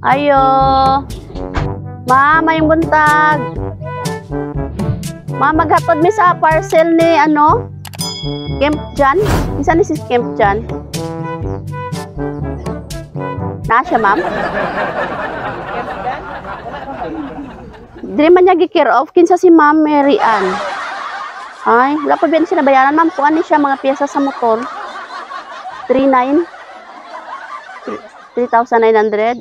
Ayo. Ma, mayong buntag. Ma, maghatod mi sa parcel ni ano? Camp Jan. Isa ni si Camp Jan. Na siya, ma'am? Dili man niya gi-care of kinsa si Ma'am Mary Ann. Ay, wala pa ba siya nabayaran, ma'am? Kung ano siya mga piyesa sa motor? 3,900. 3,900.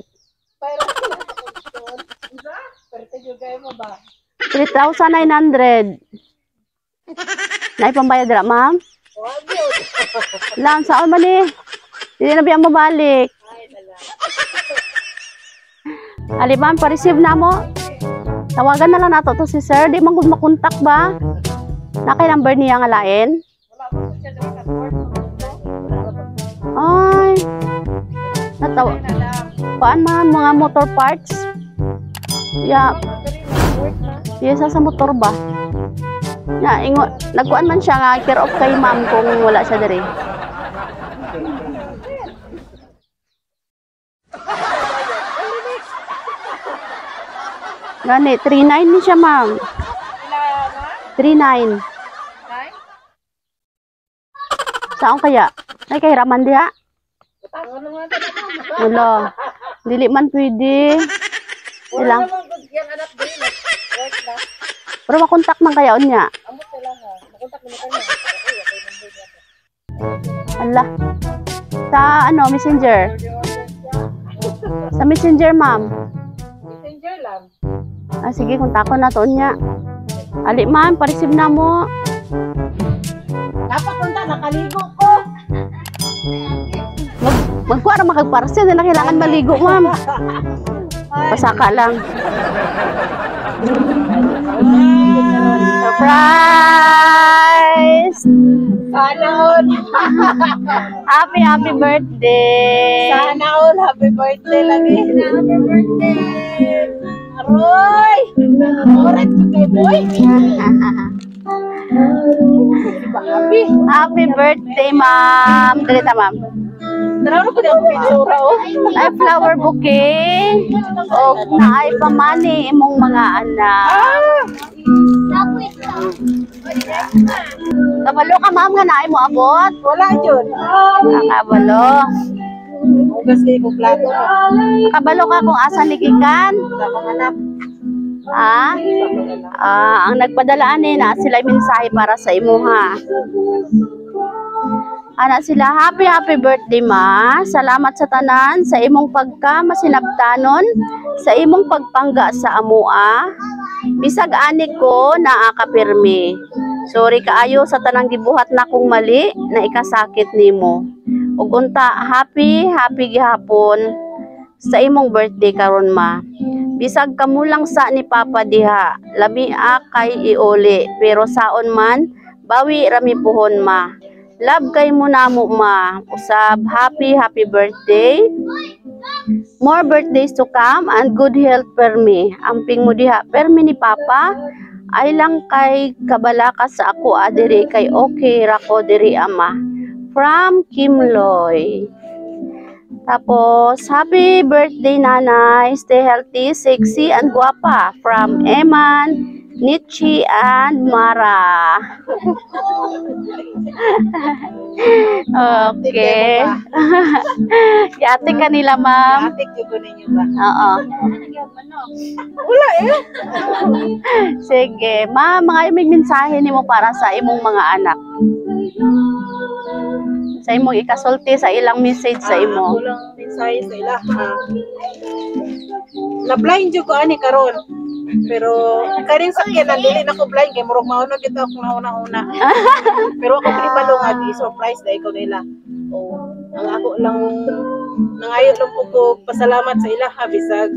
Naipambayad dira, ma'am? Lang, saan man eh? Hindi na biya mabalik. Ali, ma'am, pa-receive na mo. Tawagan na lang nato to si sir. Di man gud makontak ba? Nakay number niya nga lain? Ay. Natawa. Paan mga motor parts? Ya. Piyesa sa motor ba? Ya, ingo, nagkuan man siya nga care of kay ma'am kung wala siya diri. Gani, 3,900 ni siya, ma'am. 3,900. Saan kaya? Ay, kay Raman diha? Wala. Dili man pwede. Ilang? Pero makontak man kaya niya. Allah. Sa ano, messenger? Sa messenger, ma'am. Messenger lang. Ah, sige, kontakon na to niya. Ali, ma'am, pa-receive na mo. Dapat punta, nakaligo ko. Magkuha na makagparcel na kailangan maligo, ma'am. Pasaka lang. Surprise! Sana all. Happy birthday! Sana all. Happy birthday lagi. Happy birthday. Aroy! Orat ko kay boy. Happy birthday, ma'am. Dalita, ma'am. Naroon ko na ang pitsura, oh. Ay, flower bouquet. O, naay pamani imong mga anak. Kabalo ka, ma'am, nga naay mo abot. Wala yun. Kabalo. Ugas kayo kong plato. Kabalo ka kung asa ligikan. Sa mga anak. Ang nagpadalaan na sila mensahe para sa imo, ha. Ana sila, happy birthday, ma. Salamat sa tanan, sa imong pagka masinabtanon, sa imong pagpangga sa amua. Bisag ani ko naa kapirmi. Sorry kaayo sa tanang gibuhat na kong mali na ikasakit nimo. Ug unta, happy gihapon sa imong birthday karon, ma. Bisag kamulang sa ni Papa diha, labi kay iuli, pero saon man bawi rami puhon, ma. Love kay mo namo, ma. Usab, happy birthday. More birthdays to come and good health per me. Amping mo diha, per me ni Papa. Ay lang kay kabalaka sa ako adiri kay okay rako diri, ama. From Kim Loy. Tapos, happy birthday, nanay. Stay healthy, sexy, and guapa. From Eman, Nietzsche, and Mara. Okay. Yatik ka nila, ma'am. Atik yung kunin nyo ba? Oo. Wala eh. Sige. Ma'am, mga imig mensahe ni mo para sa imong mga anak. Sa imong ikasulti sa ilang message sa imo. Ako lang mensahe sa ila. Na-blind yung ko ani karon. Pero kanin sakyan dili na ko blind kay murag maunod dito ako nauna-una. Pero ako pribalo nga di surprise dai ko nila. Oh, ang ako lang nangayo lang po ko pasalamat sa ila ha bisag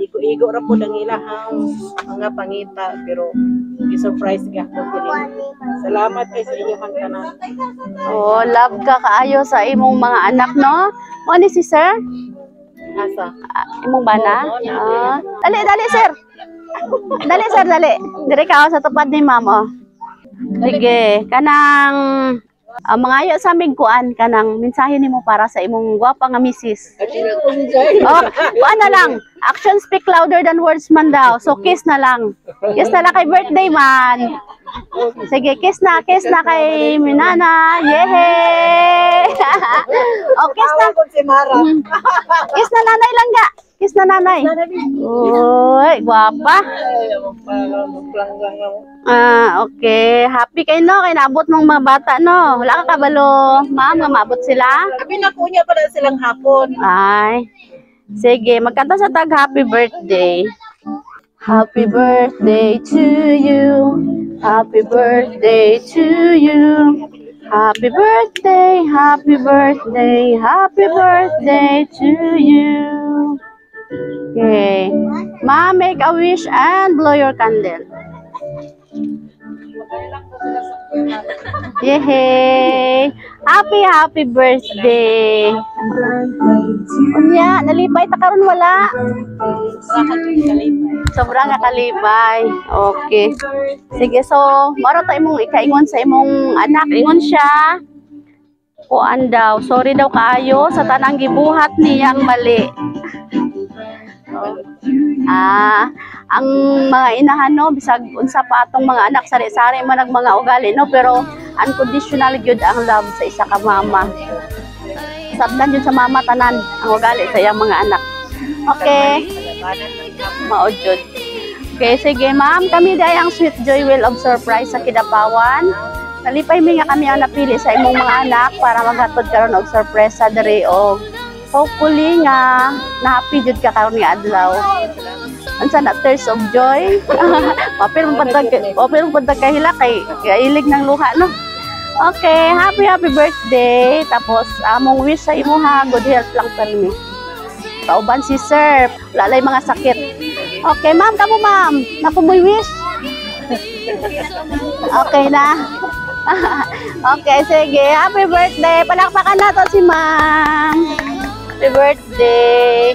igo ra po ang ilahang mga pangita pero gi-surprise ka ko kini. Salamat kay sa inyong tanan. Oh, love ka kaayo sa imong mga anak, no? Mo ni si sir? Asa? Imong bana? Dali sir. Dali sir, dali. Dire ka sa tupad ni ma'am, oh. Sige, kanang Mga ayo sa aming kuan kanang mensahe nimo para sa imong gwapa nga misis. Oh, kuan na lang. Action speak louder than words man daw. So kiss na lang. Kiss na lang kay birthday man. Sige, kiss na kay Minana. Yehey! Oh, kiss na. Kiss na nanay lang ga. Kiss na nanay. Uy, gwapa. Okay. Happy kay no, kay naabot mong mga bata no. Wala ka kabalo, ma'am, nga maabot sila. Sabi na kunya pa na silang hapon. Ay. Sige, magkanta sa tag happy birthday. Happy birthday to you. Happy birthday to you. Happy birthday, happy birthday, happy birthday to you. Okay. Ma, make a wish and blow your candle. Yehey! Happy birthday! Unya, nalipay ta karon wala. Sobrang nakalipay. Okay. Sige, so maro ta imong ikaingon sa imong anak, ingon siya. Kuan daw, sorry daw kaayo sa tanang gibuhat niyang mali. Ang mga inahan no, bisag unsa pa atong mga anak sari-sari man ang mga ugali no, pero unconditional gyud ang love sa isa ka mama. Sabdan yun sa mama tanan ang ugali sa iyang mga anak. Okay. Mao jud. Okay, sige ma'am, kami day ang Sweet Joy Wheel of Surprise sa Kidapawan. Nalipay mi nga kami ang napili sa imong mga anak para maghatod karon og sorpresa diri og hopefully nga na-happy jud ka karon nga adlaw. Unsa na tears of joy? Papel mo pantag kahila kay ilig ng luha no. Okay, happy birthday. Tapos among wish sa imo ha, good health lang permi. Kauban si sir, wala lay mga sakit. Okay, ma'am, kamo ma'am. Napo mo wish? Okay na. Okay, sige. Happy birthday. Palakpakan nato si ma'am. Happy birthday.